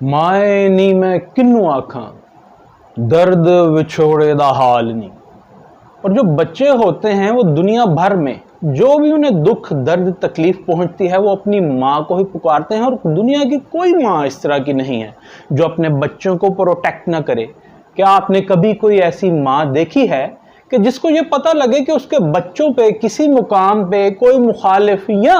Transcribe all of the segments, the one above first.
माए नी मैं किन्नू आखा दर्द विछोड़े दा हाल नहीं। और जो बच्चे होते हैं वो दुनिया भर में जो भी उन्हें दुख दर्द तकलीफ पहुंचती है वो अपनी माँ को ही पुकारते हैं। और दुनिया की कोई माँ इस तरह की नहीं है जो अपने बच्चों को प्रोटेक्ट ना करे। क्या आपने कभी कोई ऐसी माँ देखी है कि जिसको ये पता लगे कि उसके बच्चों पे किसी मुकाम पे कोई मुखालिफ या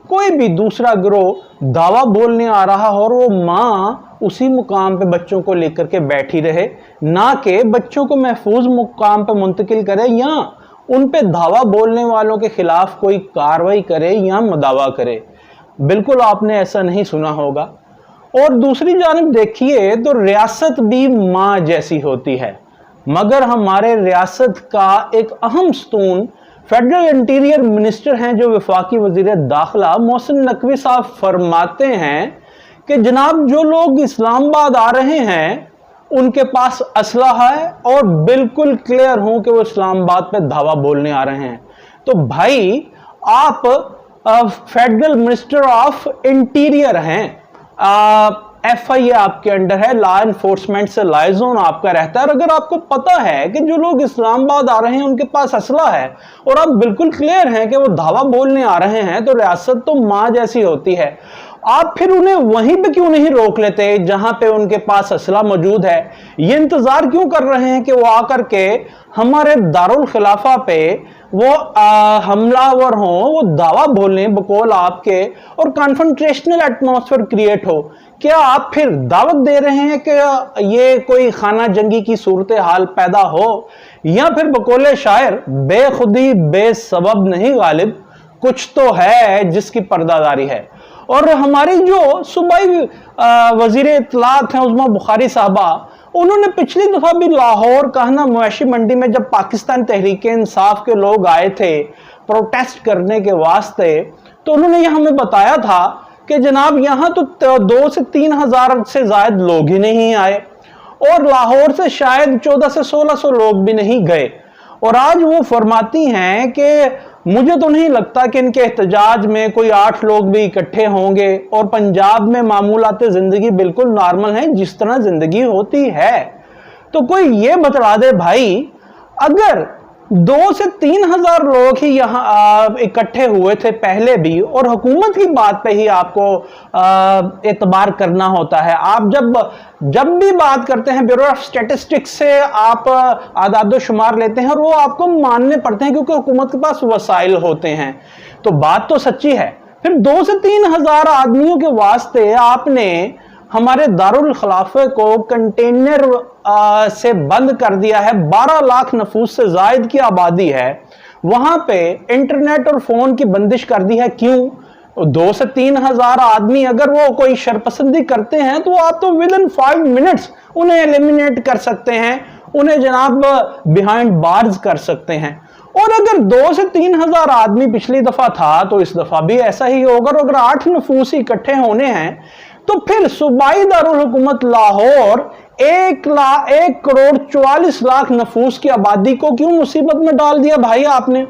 कोई भी दूसरा गिरोह दावा बोलने आ रहा हो और वो माँ उसी मुकाम पे बच्चों को लेकर के बैठी रहे, ना कि बच्चों को महफूज मुकाम पे मुंतकिल करे या उन पे दावा बोलने वालों के खिलाफ कोई कार्रवाई करे या मदावा करे। बिल्कुल आपने ऐसा नहीं सुना होगा। और दूसरी जानिब देखिए तो रियासत भी माँ जैसी होती है, मगर हमारे रियासत का एक अहम स्तून फेडरल इंटीरियर मिनिस्टर हैं जो वफाकी वजीर दाखिला मोहसिन नकवी साहब फरमाते हैं कि जनाब जो लोग इस्लामाबाद आ रहे हैं उनके पास असलहा है और बिल्कुल क्लियर हो कि वो इस्लामाबाद पे धावा बोलने आ रहे हैं। तो भाई आप फेडरल मिनिस्टर ऑफ इंटीरियर हैं, FIA आपके अंडर है, लॉ एनफोर्समेंट से लाइजोन आपका रहता है। और अगर आपको पता है कि जो लोग इस्लामाबाद आ रहे हैं उनके पास असला है और आप बिल्कुल क्लियर हैं कि वो धावा बोलने आ रहे हैं, तो रियासत तो माँ जैसी होती है। आप फिर उन्हें वहीं पे क्यों नहीं रोक लेते जहां पे उनके पास असला मौजूद है? ये इंतजार क्यों कर रहे हैं कि वो आकर के हमारे दारुल खिलाफा पे वो हमलावर हों, वो दावा बोलें बकौल आपके और कॉन्फ्रंटेशनल एटमॉस्फेयर क्रिएट हो? क्या आप फिर दावत दे रहे हैं कि ये कोई खाना जंगी की सूरत हाल पैदा हो, या फिर बकौल शायर बेखुदी बेसबब नहीं गालिब कुछ तो है जिसकी पर्दादारी है? और हमारी जो सूबाई वजीर इत्तलात हैं उज़्मा बुखारी साहबा, उन्होंने पिछली दफा भी लाहौर कहना मवेशी मंडी में जब पाकिस्तान तहरीक इंसाफ के लोग आए थे प्रोटेस्ट करने के वास्ते, तो उन्होंने यह हमें बताया था कि जनाब यहाँ तो 2 से 3 हज़ार से ज्यादा लोग ही नहीं आए और लाहौर से शायद 14 से 1600 लोग भी नहीं गए। और आज वो फरमाती हैं कि मुझे तो नहीं लगता कि इनके एहतजाज में कोई 8 लोग भी इकट्ठे होंगे और पंजाब में मामूलात जिंदगी बिल्कुल नॉर्मल है जिस तरह जिंदगी होती है। तो कोई ये बता दे भाई, अगर 2 से 3 हज़ार लोग ही यहाँ इकट्ठे हुए थे पहले भी और हुकूमत की बात पे ही आपको एतबार करना होता है। आप जब भी बात करते हैं ब्यूरो ऑफ स्टैटिस्टिक्स से आप आदाद शुमार लेते हैं और वो आपको मानने पड़ते हैं क्योंकि हुकूमत के पास वसाइल होते हैं। तो बात तो सच्ची है। फिर 2 से 3 हज़ार आदमियों के वास्ते आपने हमारे दारुल खिलाफे को कंटेनर से बंद कर दिया है। 12 लाख नफूस से जायद की आबादी है, वहां पे इंटरनेट और फोन की बंदिश कर दी है। क्यों? 2 से 3 हज़ार आदमी अगर वो कोई शरपसंदी करते हैं तो आप तो विद इन 5 मिनट्स उन्हें एलिमिनेट कर सकते हैं, उन्हें जनाब बिहाइंड बार्स कर सकते हैं। और अगर 2 से 3 हज़ार आदमी पिछली दफा था तो इस दफा भी ऐसा ही होगा। और अगर 8 नफूस इकट्ठे होने हैं तो फिर सूबाई दारुल हुकूमत लाहौर 1 करोड़ 44 लाख नफूस की आबादी को क्यों मुसीबत में डाल दिया भाई आपने?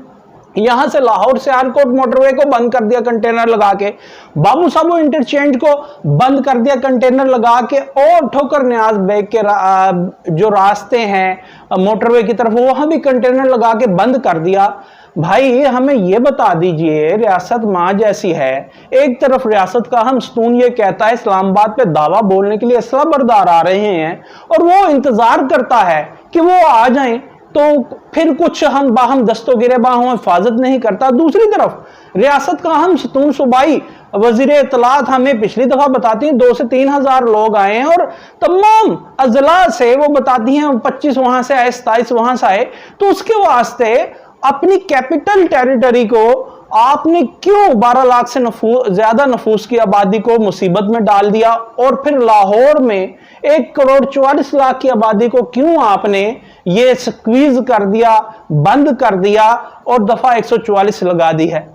यहां से लाहौर से आनकोट मोटरवे को बंद कर दिया कंटेनर लगा के, बाबू साहब इंटरचेंज को बंद कर दिया कंटेनर लगा के, और ठोकर न्याज बेग के जो रास्ते हैं मोटरवे की तरफ वहां भी कंटेनर लगा के बंद कर दिया। भाई हमें यह बता दीजिए, रियासत माँ जैसी है, एक तरफ रियासत का हम स्तून ये कहता है इस्लामाबाद पे दावा बोलने के लिए असला बरदार आ रहे हैं और वो इंतजार करता है कि वो आ जाएं, तो फिर कुछ हम दस्तो गिरे बाहों हिफाजत नहीं करता। दूसरी तरफ रियासत का हम स्तून सूबाई वजीर इत्तलात हमें पिछली दफा बताती हैं 2 से 3 हज़ार लोग आए हैं और तमाम अजला से वो बताती हैं 25 वहां से आए, 27 वहां से आए। तो उसके वास्ते अपनी कैपिटल टेरिटरी को आपने क्यों 12 लाख से ज्यादा नफूस की आबादी को मुसीबत में डाल दिया? और फिर लाहौर में 1 करोड़ 44 लाख की आबादी को क्यों आपने ये स्क्वीज कर दिया, बंद कर दिया और दफा 144 लगा दी है?